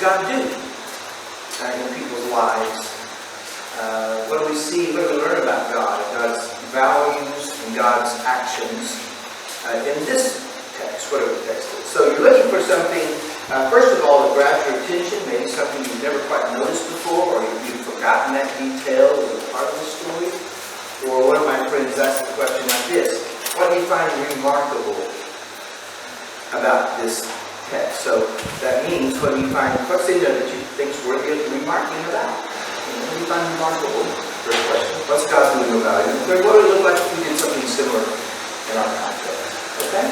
God do in people's lives? What do we see? What do we learn about God, God's values and God's actions in this text, whatever the text is? So you're looking for something, first of all, that grabs your attention, maybe something you've never quite noticed before, or you've forgotten that detail as a part of the story. Or one of my friends asked the question like this: what do you find remarkable about this text? So that means, what do you find, what's in there that you think is worthy of remarking about? What do you find remarkable? First question. What's God doing about it? And third, what would it look like if we did something similar in our context? Okay?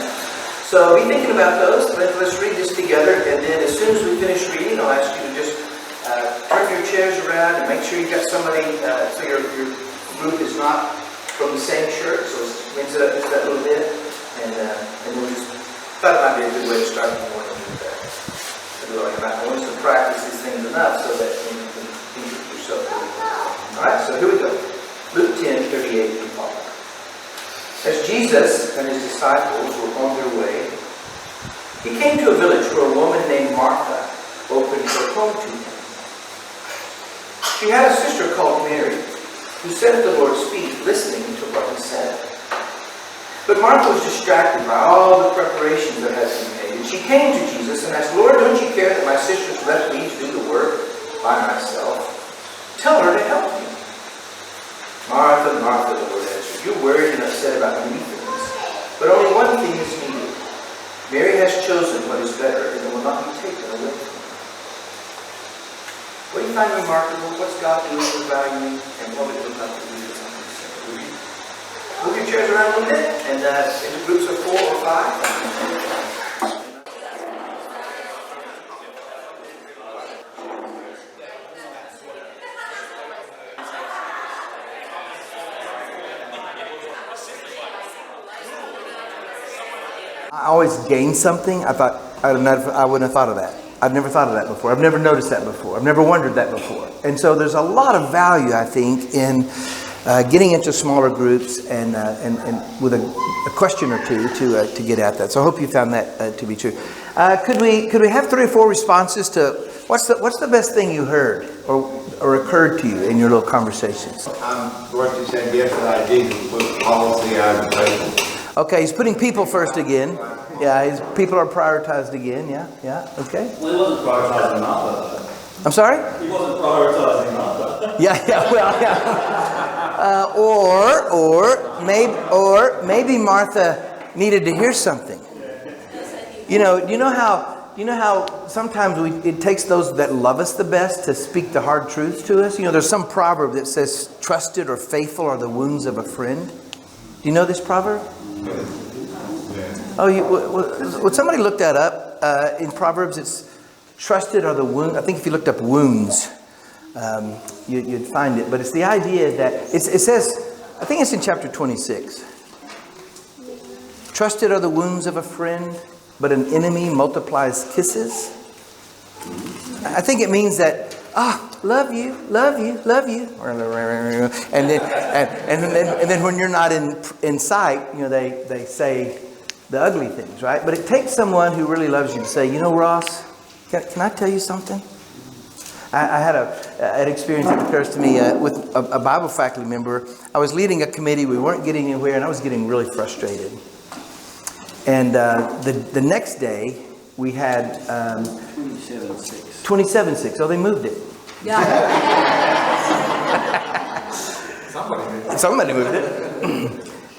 So be thinking about those. Let's read this together, and then as soon as we finish reading, I'll ask you to just turn your chairs around and make sure you've got somebody, so your group is not from the same church, so mix it up just that little bit, and we'll just, thought it might be a good way to start the morning with that. I want us to practice these things enough so that you can think of yourself. Alright, so here we go. Luke 10:38 through 5. As Jesus and his disciples were on their way, he came to a village where a woman named Martha opened her home to him. She had a sister called Mary, who sat at the Lord's feet listening to what he said. But Martha was distracted by all the preparations that had to be made. And she came to Jesus and asked, "Lord, don't you care that my sister's left me to do the work by myself? Tell her to help me." "Martha, Martha," the Lord answered, "you're worried and upset about many things, but only one thing is needed. Mary has chosen what is better, and it will not be taken away from her." What do you find remarkable? What's God doing with valuing? And what would it look like to do something similar? Move your chairs around a little bit, and into groups of 4 or 5. I always gain something. I thought I wouldn't have thought of that. I've never thought of that before. I've never noticed that before. I've never wondered that before. And so there's a lot of value, I think, in getting into smaller groups and with a question or two to get at that. So I hope you found that to be true. Could we have 3 or 4 responses to what's the best thing you heard or occurred to you in your little conversations? I'm going to say yes, that I did put policy on the table. Okay, he's putting people first again. Yeah, people are prioritized again. Yeah, okay. Well, he wasn't prioritizing Martha. I'm sorry? He wasn't prioritizing Martha. Yeah. Or maybe Martha needed to hear something. You know how sometimes it takes those that love us the best to speak the hard truths to us. There's some proverb that says, "Trusted or faithful are the wounds of a friend." Do you know this proverb? Oh, would somebody look that up? In Proverbs, it's trusted are the wounds. I think if you looked up wounds, you'd find it. But it's the idea that it says, I think it's in chapter 26. Trusted are the wounds of a friend, but an enemy multiplies kisses. I think it means that, love you. And then when you're not in sight, they say the ugly things, right? But it takes someone who really loves you to say, Ross, can I tell you something? I had an experience that occurs to me with a Bible faculty member. I was leading a committee. We weren't getting anywhere, and I was getting really frustrated. And the next day, we had 27.6. Oh, they moved it. Yeah. Somebody moved it.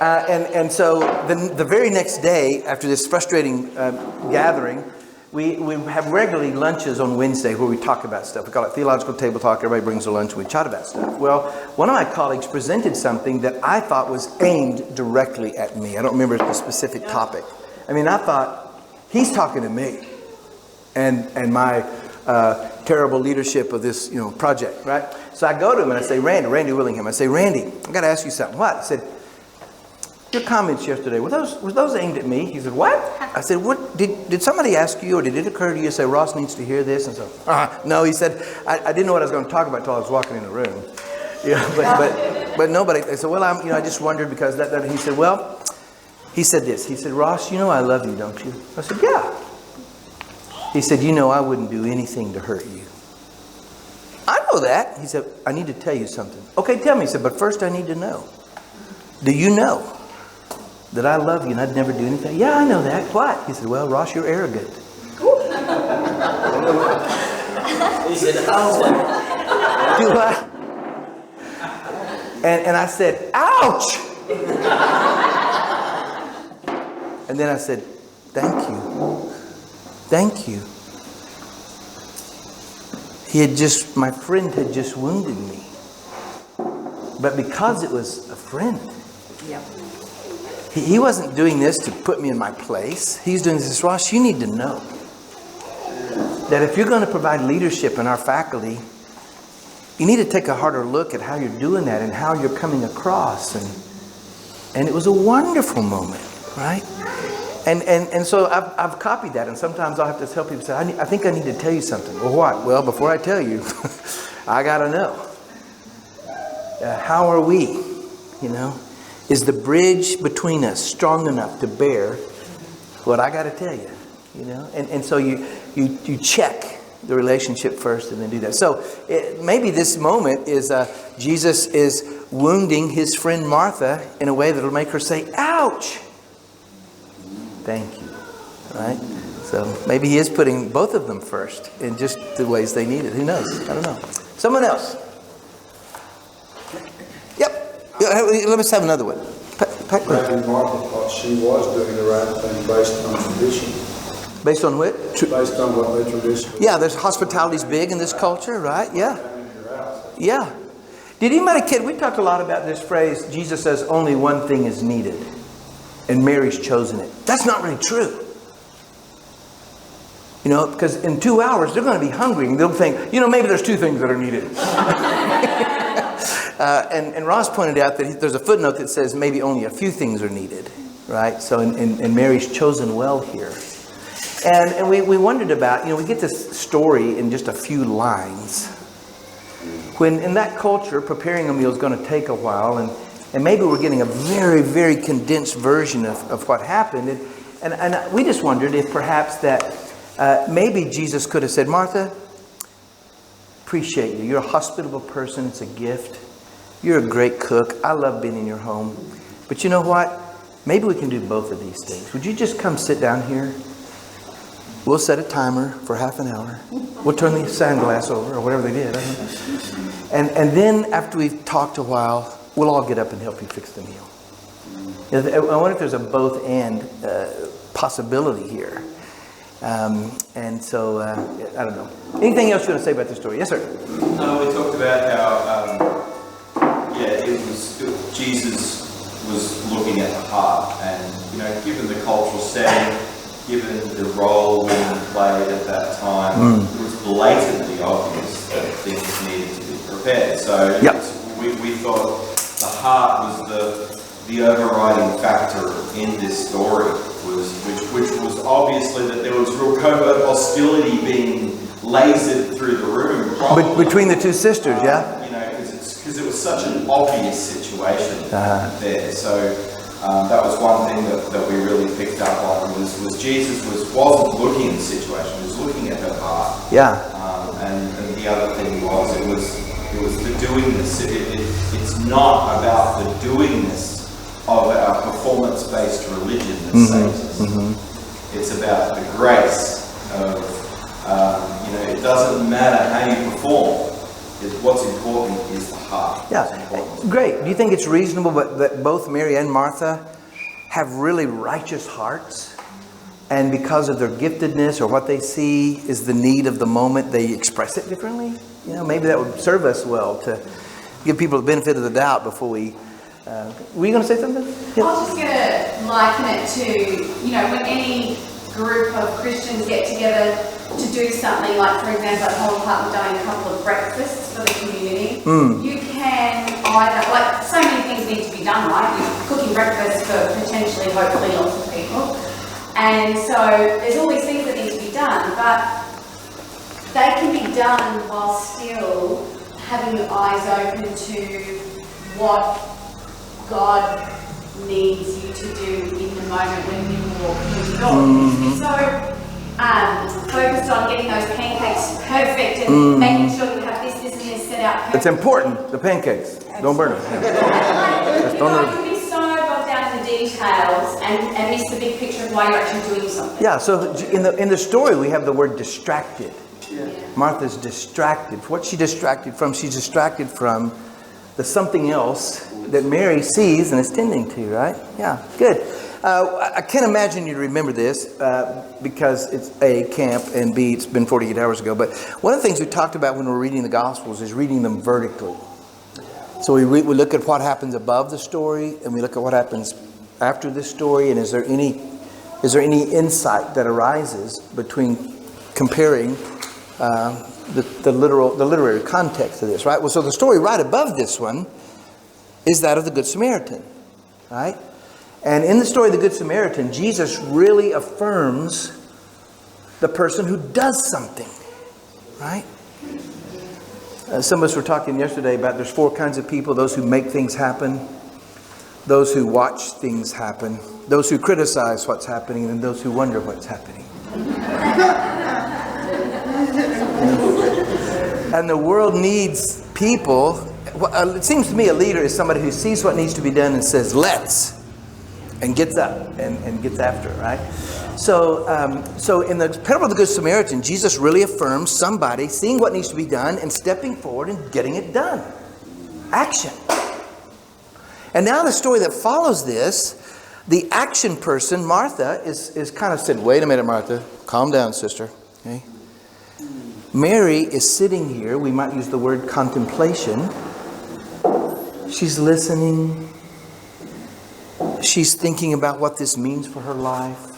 And so the very next day, after this frustrating gathering, we have regularly lunches on Wednesday where we talk about stuff. We call it Theological Table Talk. Everybody brings a lunch and we chat about stuff. Well, one of my colleagues presented something that I thought was aimed directly at me. I don't remember the specific topic. I thought, he's talking to me and my terrible leadership of this project, right? So I go to him and I say, Randy Willingham. I say, Randy, I got to ask you something. What? He said, your comments yesterday, were those aimed at me? He said, what? I said, what did somebody ask you, or did it occur to you to say, Ross needs to hear this? And so, no, he said, I didn't know what I was going to talk about until I was walking in the room. But nobody. I said, well, I just wondered because that. He said, well, he said this. He said, Ross, I love you, don't you? I said, yeah. He said, you know, I wouldn't do anything to hurt you. I know that. He said, I need to tell you something. Okay, tell me. He said, but first I need to know. Do you know that I love you and I'd never do anything? Yeah, I know that. What? He said, well, Ross, you're arrogant. He said, oh. Do I? And I said, ouch! And then I said, thank you. Thank you. My friend had just wounded me. But because it was a friend, Yep. he wasn't doing this to put me in my place. He's doing this, Ross, you need to know that if you're going to provide leadership in our faculty, you need to take a harder look at how you're doing that and how you're coming across. And it was a wonderful moment, right? And so I've copied that, and sometimes I'll have to tell people, say, I think I need to tell you something. Well, what? Well, before I tell you, I got to know. How are we? You know, is the bridge between us strong enough to bear what I got to tell you? You know, and so you check the relationship first and then do that. So maybe this moment is Jesus is wounding his friend Martha in a way that'll make her say, ouch! Thank you. Right? So maybe he is putting both of them first in just the ways they need it. Who knows? I don't know. Someone else. Yep. Let us have another one. Maybe Martha thought she was doing the right thing based on tradition. Based on what? Based on what they traditionally. Yeah, there's hospitality's big in this culture, right? Yeah. Yeah. Did anybody kid? We talked a lot about this phrase, Jesus says only one thing is needed. And Mary's chosen it. That's not really true. You know, because in 2 hours, they're going to be hungry. And they'll think, you know, maybe there's two things that are needed. And Ross pointed out that there's a footnote that says maybe only a few things are needed. Right? So, and Mary's chosen well here. And we wondered about, you know, we get this story in just a few lines. When in that culture, preparing a meal is going to take a while. And maybe we're getting a very, very condensed version of what happened. And we just wondered if perhaps that maybe Jesus could have said, Martha, appreciate you. You're a hospitable person. It's a gift. You're a great cook. I love being in your home. But you know what? Maybe we can do both of these things. Would you just come sit down here? We'll set a timer for half an hour. We'll turn the sand glass over or whatever they did. I don't know. And then after we've talked a while, we'll all get up and help you fix the meal. I wonder if there's a both and possibility here. And so, I don't know. Anything else you want to say about this story? Yes, sir. No, we talked about how, Jesus was looking at the heart, and you know, given the cultural setting, given the role women played at that time, it was blatantly obvious that things needed to be prepared. So we thought the heart was the overriding factor in this story, which was obviously that there was real covert hostility being lasered through the room. Between the two sisters, yeah? You know, because it was such an obvious situation there. So that was one thing that we really picked up on was Jesus wasn't looking at the situation, he was looking at her heart. Yeah. And the other thing was it was the doingness. It's not about the doingness of our performance-based religion that saves us. It's about the grace of, it doesn't matter how you perform. What's important is the heart. Yeah, great. Do you think it's reasonable that both Mary and Martha have really righteous hearts? And because of their giftedness or what they see is the need of the moment, they express it differently? You know, maybe that would serve us well to give people the benefit of the doubt before we... were you going to say something? Yeah. I was just going to liken it to, you know, when any group of Christians get together to do something, like for example at Holland Park we've done a couple of breakfasts for the community. You can either, like so many things need to be done, right? You're cooking breakfast for potentially, hopefully lots of people. And so there's all these things that need to be done, but they can be done while still having your eyes open to what God needs you to do in the moment when you walk through the door. So focused on getting those pancakes perfect and making sure you have this and this set out perfect. It's important, the pancakes. Don't burn them. Like, you know, you can be so bogged down in the details and miss the big picture of why you're actually doing something. Yeah, so in the story we have the word distracted. Martha's distracted. What's she distracted from? She's distracted from the something else that Mary sees and is tending to, right? Yeah, good. I can't imagine you remember this because it's A, camp, and B, it's been 48 hours ago. But one of the things we talked about when we're reading the Gospels is reading them vertically. So we look at what happens above the story, and we look at what happens after the story, and is there any insight that arises between comparing the literary context of this, right? Well, so the story right above this one is that of the Good Samaritan, right? And in the story of the Good Samaritan, Jesus really affirms the person who does something, right? Some of us were talking yesterday about there's 4 kinds of people: those who make things happen, those who watch things happen, those who criticize what's happening, and those who wonder what's happening. And the world needs people. It seems to me a leader is somebody who sees what needs to be done and says, let's, and gets up and gets after it, right? So in the parable of the Good Samaritan, Jesus really affirms somebody seeing what needs to be done and stepping forward and getting it done. Action. And now the story that follows this, the action person, Martha, is kind of saying, wait a minute, Martha, calm down, sister. Okay? Mary is sitting here. We might use the word contemplation. She's listening. She's thinking about what this means for her life.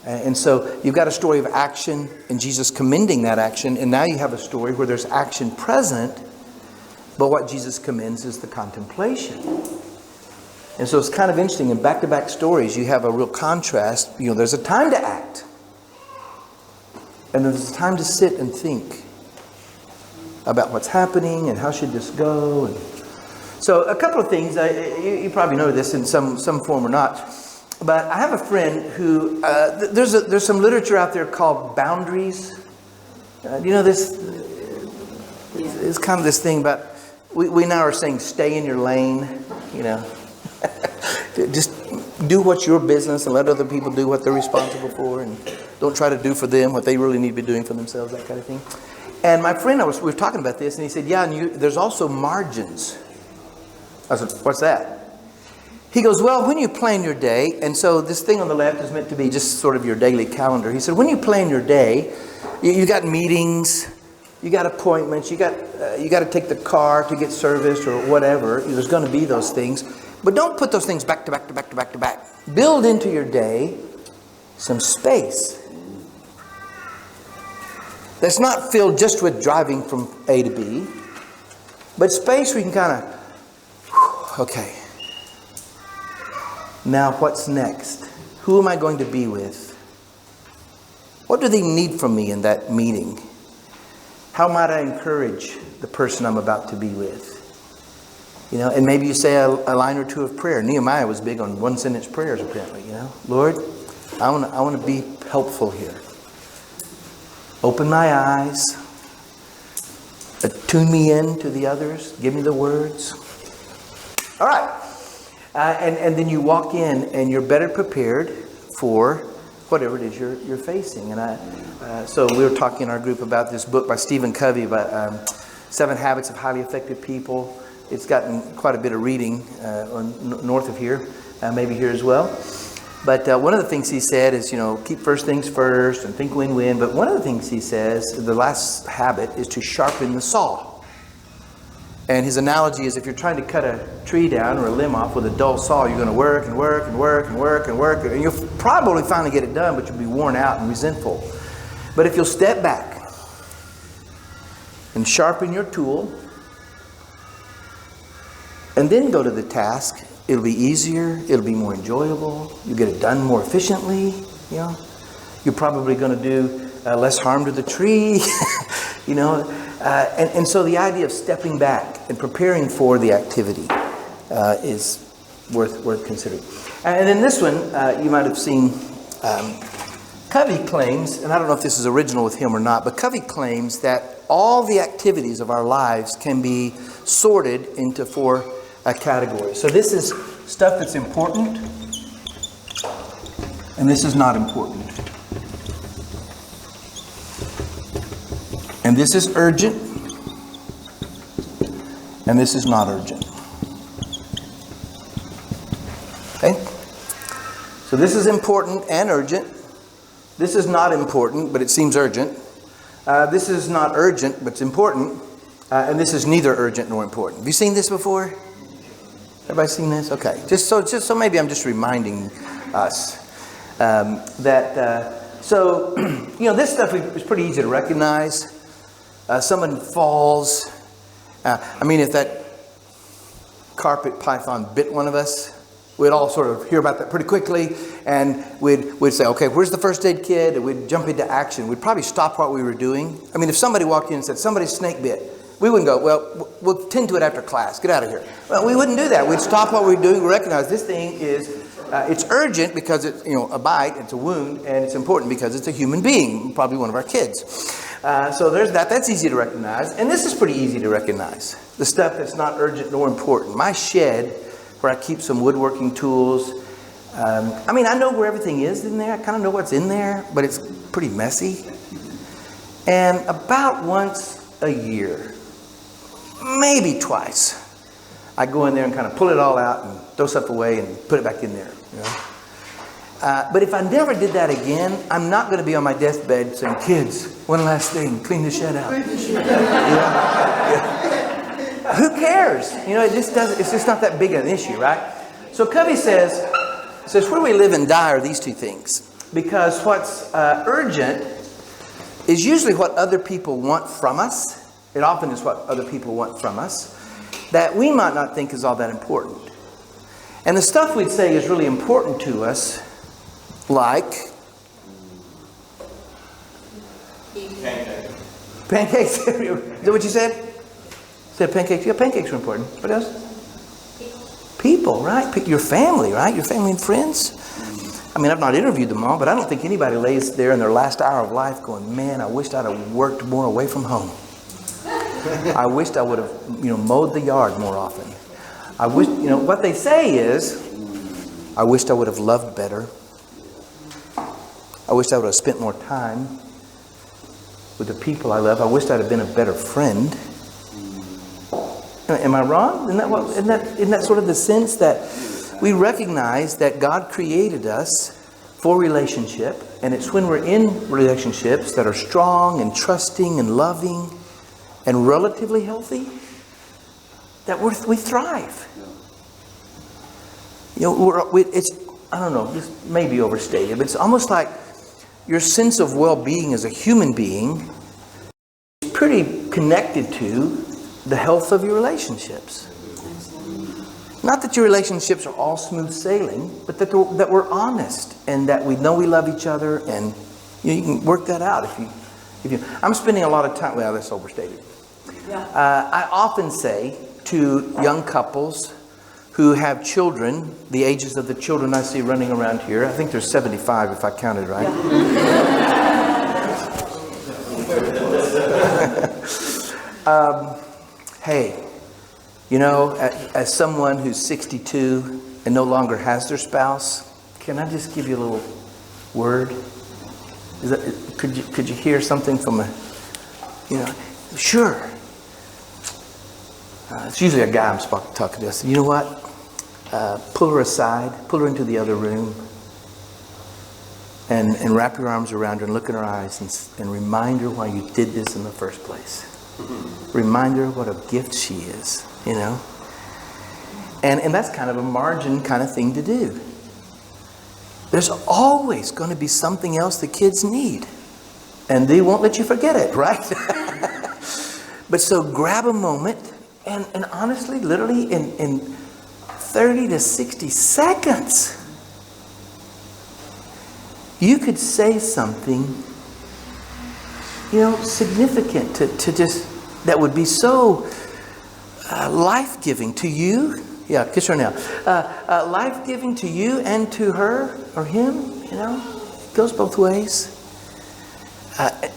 And so you've got a story of action and Jesus commending that action. And now you have a story where there's action present, but what Jesus commends is the contemplation. And so it's kind of interesting. In back-to-back stories, you have a real contrast. You know, there's a time to act. And there's a time to sit and think about what's happening and how should this go. And so a couple of things. You probably know this in some form or not. But I have a friend who, there's some literature out there called Boundaries. Do you know this? It's kind of this thing about, we now are saying stay in your lane, you know. Just do what's your business and let other people do what they're responsible for, and don't try to do for them what they really need to be doing for themselves, that kind of thing. And my friend, we were talking about this, and he said, yeah, and there's also margins. I said, what's that? He goes, well, when you plan your day, and so this thing on the left is meant to be just sort of your daily calendar. He said, when you plan your day, you got meetings, you got appointments, you got to take the car to get serviced or whatever. There's going to be those things. But don't put those things back to back to back to back to back. Build into your day some space that's not filled just with driving from A to B, but space where you can kind of, okay, now what's next? Who am I going to be with? What do they need from me in that meeting? How might I encourage the person I'm about to be with? You know, and maybe you say a line or two of prayer. Nehemiah was big on one-sentence prayers, apparently. You know, Lord, I want to be helpful here. Open my eyes. Tune me in to the others. Give me the words. All right. And then you walk in and you're better prepared for whatever it is you're facing. And so we were talking in our group about this book by Stephen Covey about 7 Habits of Highly Effective People. It's gotten quite a bit of reading north of here, maybe here as well. But one of the things he said is, you know, keep first things first and think win-win. But one of the things he says, the last habit, is to sharpen the saw. And his analogy is if you're trying to cut a tree down or a limb off with a dull saw, you're going to work and work and work and work and work. And you'll probably finally get it done, but you'll be worn out and resentful. But if you'll step back and sharpen your tool, and then go to the task, it'll be easier, it'll be more enjoyable, you'll get it done more efficiently, you know. You're probably going to do less harm to the tree, you know. And so the idea of stepping back and preparing for the activity is worth considering. And in this one, you might have seen Covey claims, and I don't know if this is original with him or not, but Covey claims that all the activities of our lives can be sorted into 4 categories. So this is stuff that's important, and this is not important. And this is urgent, and this is not urgent. Okay? So this is important and urgent. This is not important, but it seems urgent. This is not urgent, but it's important. And this is neither urgent nor important. Have you seen this before? Everybody seen this? Okay. Just so maybe I'm just reminding us so this stuff is pretty easy to recognize. Someone falls. If that carpet python bit one of us, we'd all sort of hear about that pretty quickly, and we'd say, okay, where's the first aid kit? And we'd jump into action. We'd probably stop what we were doing. If somebody walked in and said, somebody's snake bit, we wouldn't go, well, we'll tend to it after class. Get out of here. Well, we wouldn't do that. We'd stop what we were doing. We recognize this thing is, it's urgent because it's, a bite, it's a wound, and it's important because it's a human being, probably one of our kids. So there's that. That's easy to recognize. And this is pretty easy to recognize. The stuff that's not urgent nor important. My shed, where I keep some woodworking tools. I know where everything is in there. I kind of know what's in there, but it's pretty messy. And about once a year, maybe twice, I go in there and kind of pull it all out and throw stuff away and put it back in there. But if I never did that again, I'm not going to be on my deathbed saying, kids, one last thing, clean the shed out. Who cares? It's just not that big an issue, right? So Covey says where we live and die are these 2 things. Because what's urgent is usually what other people want from us. It often is what other people want from us that we might not think is all that important. And the stuff we'd say is really important to us, like pancakes. Is that what you said? Said pancakes. Yeah, pancakes are important. What else? People, right? Your family, right? Your family and friends. I've not interviewed them all, but I don't think anybody lays there in their last hour of life going, man, I wished I'd have worked more away from home. I wished I would have, mowed the yard more often. I wish, what they say is, I wished I would have loved better. I wished I would have spent more time with the people I love. I wished I'd have been a better friend. Am I wrong? Isn't that sort of the sense that we recognize that God created us for relationship, and it's when we're in relationships that are strong and trusting and loving and relatively healthy that we thrive. It's, I don't know, this may be overstated, but it's almost like your sense of well-being as a human being is pretty connected to the health of your relationships. Not that your relationships are all smooth sailing, but that we're honest and that we know we love each other, and you can work that out if you. I'm spending a lot of time. Well, that's overstated. I often say to young couples who have children, the ages of the children I see running around here, I think there's 75 if I counted right. Hey, as someone who's 62 and no longer has their spouse, can I just give you a little word? Could you hear something from Sure. It's usually a guy I'm talking to. I said, you know what? Pull her aside, pull her into the other room, and wrap your arms around her and look in her eyes and remind her why you did this in the first place. Remind her what a gift she is, And that's kind of a margin kind of thing to do. There's always going to be something else the kids need. And they won't let you forget it, right? But so grab a moment and honestly, literally in 30 to 60 seconds, you could say something, significant to just, that would be so life-giving to you. Yeah, kiss her now. Life-giving to you and to her or him, It goes both ways.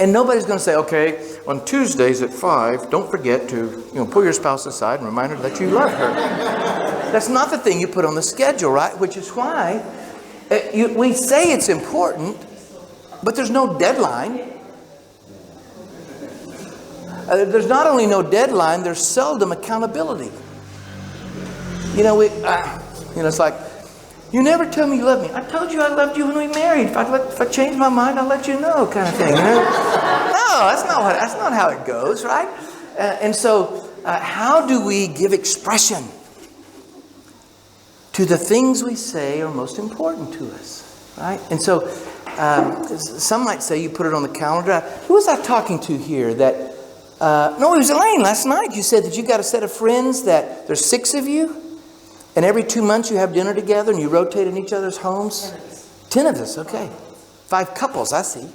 And nobody's going to say, okay, on Tuesdays at 5, don't forget to, pull your spouse aside and remind her that you love her. That's not the thing you put on the schedule, right? Which is why we say it's important, but there's no deadline. There's not only no deadline, there's seldom accountability. It's like, you never tell me you love me. I told you I loved you when we married. If I change my mind, I'll let you know, kind of thing. No, that's not how it goes, right? And so, how do we give expression to the things we say are most important to us, right? And so, some might say you put it on the calendar. Who was I talking to here? That no, it was Elaine last night. You said that you got a set of friends that there's 6 of you. And every 2 months you have dinner together and you rotate in each other's homes? 10 of us, okay. 5 couples, I see.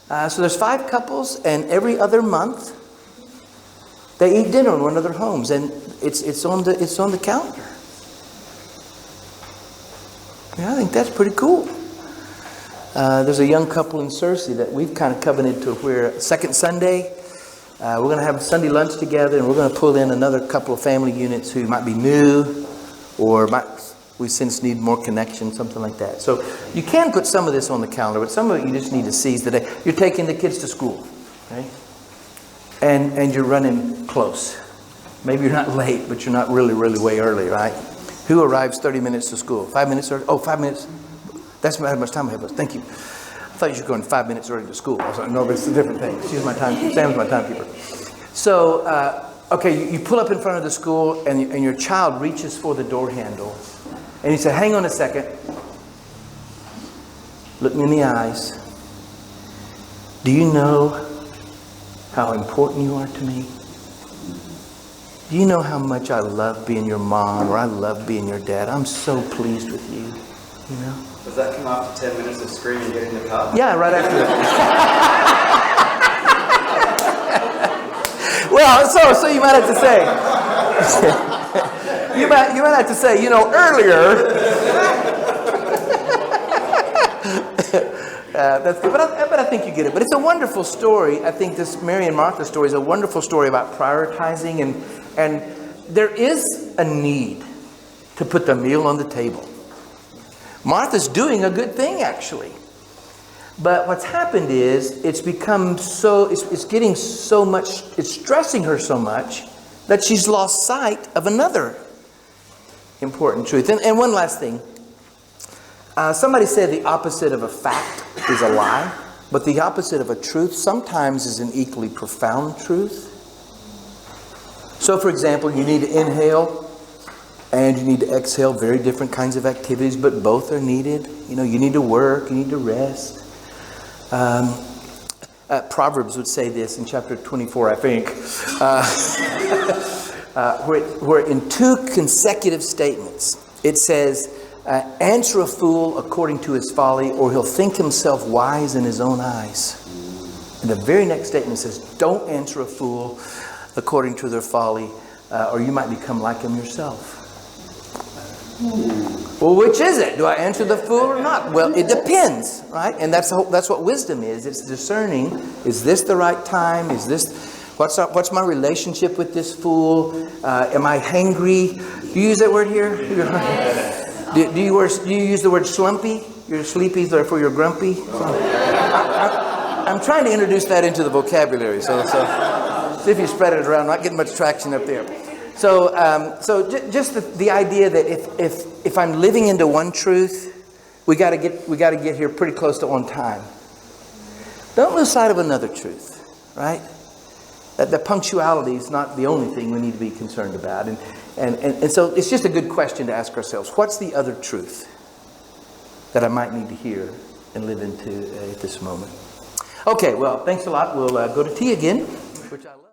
So there's 5 couples, and every other month they eat dinner in one of their homes, and it's on the calendar. Yeah, I think that's pretty cool. There's a young couple in Searcy that we've kind of covenanted to where second Sunday we're going to have Sunday lunch together, and we're going to pull in another couple of family units who might be new, or we since need more connection, something like that. So you can put some of this on the calendar, but some of it you just need to seize the day. You're taking the kids to school, okay? And you're running close. Maybe you're not late, but you're not really, really way early, right? Who arrives 30 minutes to school? 5 minutes early? Oh, 5 minutes. That's how much time I have. Thank you. I thought you were going 5 minutes early to school. I was like, no, but it's a different thing. She's my timekeeper. Sam's my timekeeper. So, okay, you pull up in front of the school, and your child reaches for the door handle. And you say, hang on a second. Look me in the eyes. Do you know how important you are to me? Do you know how much I love being your mom, or I love being your dad? I'm so pleased with you, Does that come after 10 minutes of screaming and getting in the car? Yeah, right after that. Well, so you might have to say, you might have to say, earlier. That's good, but I think you get it. But it's a wonderful story. I think this Mary and Martha story is a wonderful story about prioritizing, and there is a need to put the meal on the table. Martha's doing a good thing, actually. But what's happened is it's become it's getting so much, it's stressing her so much that she's lost sight of another important truth. And one last thing. Somebody said the opposite of a fact is a lie, but the opposite of a truth sometimes is an equally profound truth. So, for example, you need to inhale and you need to exhale, very different kinds of activities, but both are needed. You need to work, you need to rest. Proverbs would say this in chapter 24, I think, where in 2 consecutive statements it says, answer a fool according to his folly, or he'll think himself wise in his own eyes. And the very next statement says, don't answer a fool according to their folly, or you might become like him yourself. Well, which is it? Do I answer the fool or not? Well, it depends, right? And that's what wisdom is. It's discerning. Is this the right time? Is this what's my relationship with this fool? Am I hangry? Do you use that word here? Do you use the word slumpy? You're sleepy, therefore you're grumpy. I'm trying to introduce that into the vocabulary. So see if you spread it around. Not getting much traction up there. So just the idea that if I'm living into one truth, we got to get here pretty close to on time. Don't lose sight of another truth, right? That punctuality is not the only thing we need to be concerned about, and so it's just a good question to ask ourselves: what's the other truth that I might need to hear and live into at this moment? Okay, well, thanks a lot. We'll go to tea again, which I love.